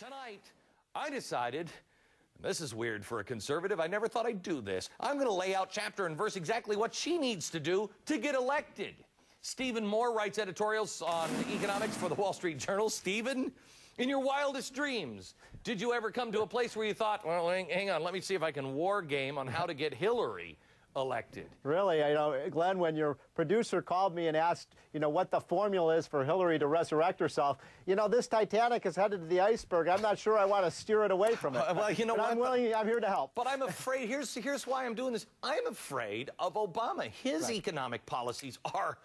Tonight, I decided, and this is weird for a conservative, I never thought I'd do this. I'm going to lay out chapter and verse exactly what she needs to do to get elected. Stephen Moore writes editorials on economics for the Wall Street Journal. Stephen, in your wildest dreams, did you ever come to a place where you thought, well, hang on, let me see if I can war game on how to get Hillary elected? Really, Glenn, when your producer called me and asked, what the formula is for Hillary to resurrect herself, this Titanic is headed to the iceberg. I'm not sure I want to steer it away from it. Well, you know what? I'm here to help. But I'm afraid, here's why I'm doing this. I'm afraid of Obama. His economic policies are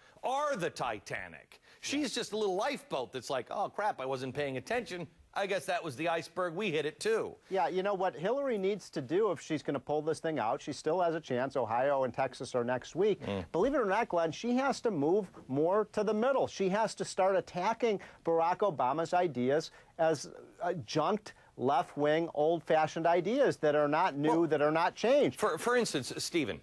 the Titanic. She's just a little lifeboat that's like, oh, crap, I wasn't paying attention. I guess that was the iceberg. We hit it, too. Yeah, what Hillary needs to do if she's going to pull this thing out, she still has a chance. Ohio and Texas are next week. Believe it or not, Glenn, she has to move more to the middle. She has to start attacking Barack Obama's ideas as junked, left-wing, old-fashioned ideas that are not new, that are not changed. For instance, Stephen,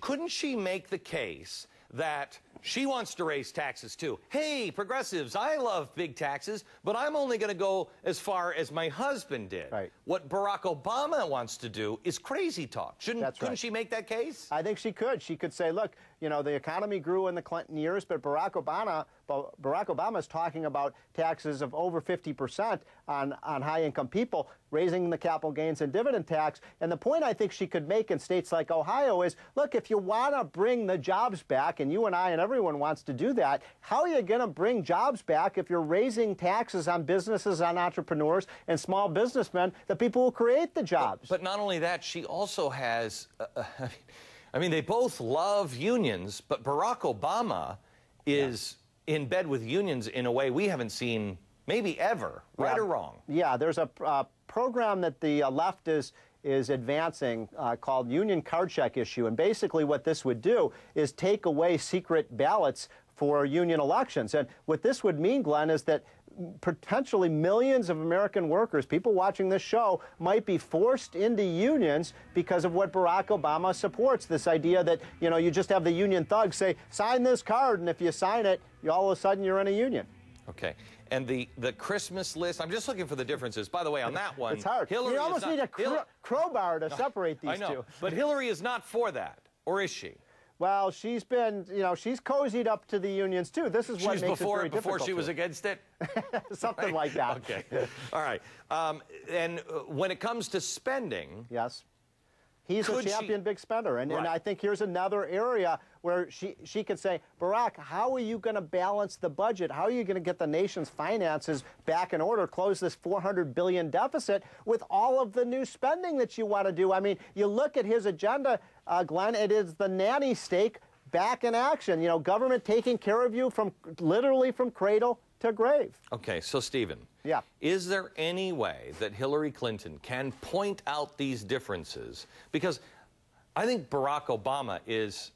couldn't she make the case that she wants to raise taxes, too? Hey, progressives, I love big taxes, but I'm only going to go as far as my husband did. Right. What Barack Obama wants to do is crazy talk. Couldn't she make that case? I think she could. She could say, look, the economy grew in the Clinton years, but Barack Obama is talking about taxes of over 50% on high-income people, raising the capital gains and dividend tax. And the point I think she could make in states like Ohio is, look, if you want to bring the jobs back, and you and I and everyone wants to do that, how are you going to bring jobs back if you're raising taxes on businesses, on entrepreneurs, and small businessmen, the people who create the jobs? But not only that, she also has... they both love unions, but Barack Obama is in bed with unions in a way we haven't seen maybe ever, right or wrong. Yeah, there's a program that the left is advancing called Union Card Check Issue. And basically what this would do is take away secret ballots for union elections. And what this would mean, Glenn, is that potentially millions of American workers, people watching this show, might be forced into unions because of what Barack Obama supports. This idea that, you just have the union thugs say, sign this card, and if you sign it, all of a sudden you're in a union. Okay. And the Christmas list, I'm just looking for the differes. By the way, on that one, it's hard. Hillary you almost need a crowbar to separate these two. But Hillary is not for that, or is she? Well, she's been, she's cozied up to the unions, too. This is what makes it very difficult. Before she was against it? Something like that. Okay. All right. And when it comes to spending... Yes. He's a champion big spender. And I think here's another area where she could say, Barack, how are you going to balance the budget? How are you going to get the nation's finances back in order, close this $400 billion deficit with all of the new spending that you want to do? I mean, you look at his agenda, Glenn, it is the nanny state back in action. Government taking care of you literally from cradle to grave. Okay, so Stephen. Yeah. Is there any way that Hillary Clinton can point out these differences? Because I think Barack Obama is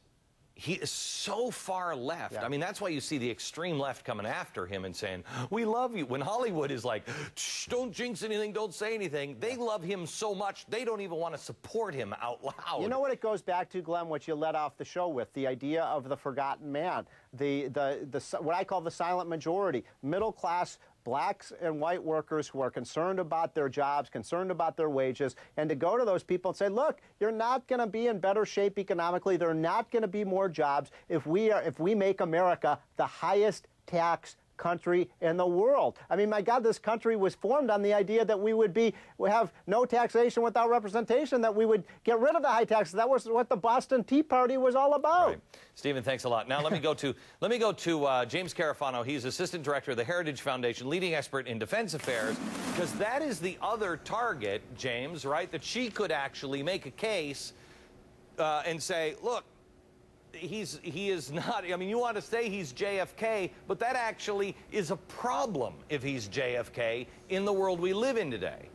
so far left. Yeah. That's why you see the extreme left coming after him and saying, we love you. When Hollywood is like, shh, don't jinx anything, don't say anything. They love him so much, they don't even want to support him out loud. You know what it goes back to, Glenn, what you led off the show with, the idea of the forgotten man, what I call the silent majority, middle-class blacks and white workers who are concerned about their jobs, concerned about their wages, and to go to those people and say, look, you're not going to be in better shape economically. There are not going to be more jobs if we make America the highest tax country in the world. My God, this country was formed on the idea that we have no taxation without representation, that we would get rid of the high taxes. That was what the Boston Tea Party was all about. Right. Stephen, thanks a lot. Now let me go to James Carafano. He's Assistant Director of the Heritage Foundation, leading expert in defense affairs, because that is the other target, James, right, that she could actually make a case and say, look, he is not, you want to say he's JFK, but that actually is a problem if he's JFK in the world we live in today.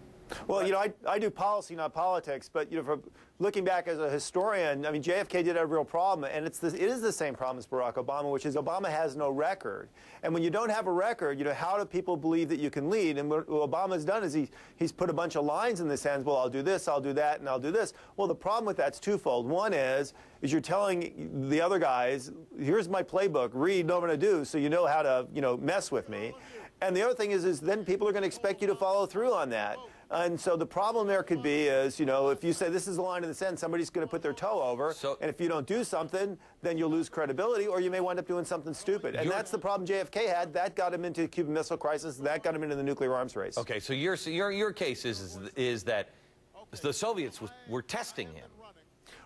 Well, I do policy, not politics, but, from looking back as a historian, JFK did have a real problem, and it is the same problem as Barack Obama, which is Obama has no record. And when you don't have a record, how do people believe that you can lead? And what Obama's done is he's put a bunch of lines in the sands. Well, I'll do this, I'll do that, and I'll do this. Well, the problem with that's twofold. One is you're telling the other guys, here's my playbook, read, know what I'm going to do, so you know how to, mess with me. And the other thing is then people are going to expect you to follow through on that. And so the problem there could be is, you know, if you say this is the line in the sand, somebody's going to put their toe over. And if you don't do something, then you'll lose credibility, or you may wind up doing something stupid. And that's the problem JFK had. That got him into the Cuban Missile Crisis. That got him into the nuclear arms race. Okay, so your case is that the Soviets were testing him.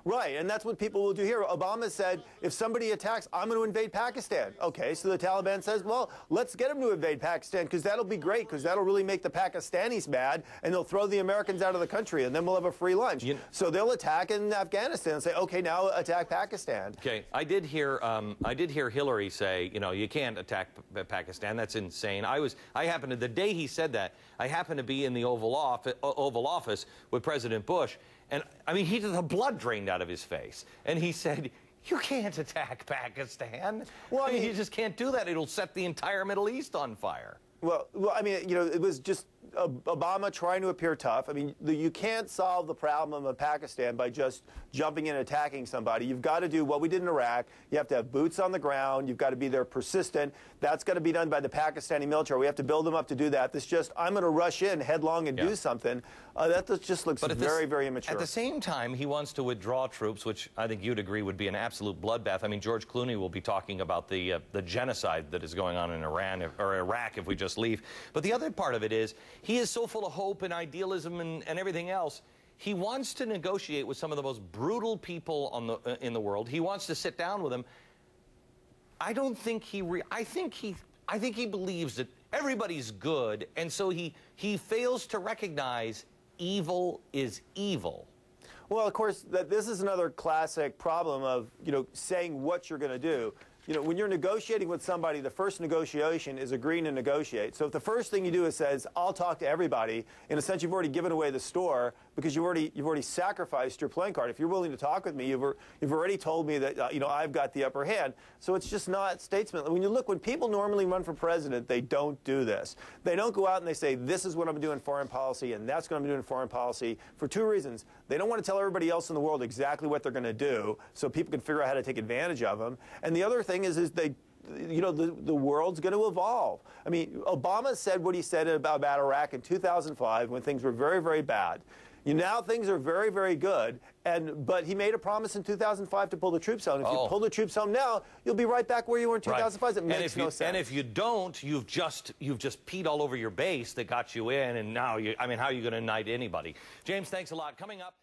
Right, and that's what people will do here. Obama said, if somebody attacks, I'm going to invade Pakistan. Okay, so the Taliban says, well, let's get them to invade Pakistan, because that'll be great, because that'll really make the Pakistanis mad, and they'll throw the Americans out of the country, and then we'll have a free lunch. So they'll attack in Afghanistan and say, okay, now attack Pakistan. Okay, I did hear Hillary say, you know, you can't attack Pakistan. That's insane. The day he said that, I happened to be in the Oval Office with President Bush. And, I mean, the blood drained out of his face. And he said, you can't attack Pakistan. Well, I mean, you just can't do that. It'll set the entire Middle East on fire. Well, I mean, you know, it was just Obama trying to appear tough. I mean, you can't solve the problem of Pakistan by just jumping in and attacking somebody. You've got to do what we did in Iraq. You have to have boots on the ground. You've got to be there persistent. That's got to be done by the Pakistani military. We have to build them up to do that. This just, I'm going to rush in headlong and do something. That just looks very, very immature. At the same time, he wants to withdraw troops, which I think you'd agree would be an absolute bloodbath. I mean, George Clooney will be talking about the genocide that is going on in Iran or Iraq if we just leave. But the other part of it is, he is so full of hope and idealism and everything else. He wants to negotiate with some of the most brutal people in the world. He wants to sit down with them. I don't think I think he believes that everybody's good, and so he fails to recognize evil is evil. Well, of course, this is another classic problem of, you know, saying what you're going to do. You know, when you're negotiating with somebody, the first negotiation is agreeing to negotiate. So if the first thing you do is says, I'll talk to everybody, in a sense you've already given away the store because you've already sacrificed your playing card. If you're willing to talk with me, you've already told me that, you know, I've got the upper hand. So it's just not statesmanlike. When you look, when people normally run for president, they don't do this. They don't go out and they say, this is what I'm doing in foreign policy, and that's what I'm doing in foreign policy, for two reasons. They don't want to tell everybody else in the world exactly what they're going to do so people can figure out how to take advantage of them. And the other thing is they, you know, the world's going to evolve. I mean, Obama said what he said about Iraq in 2005 when things were very, very bad. Now things are very, very good, but he made a promise in 2005 to pull the troops home. If you pull the troops home now, you'll be right back where you were in 2005. It makes no sense. And if you don't, you've just peed all over your base that got you in, and now I mean, how are you going to knight anybody? James, thanks a lot. Coming up.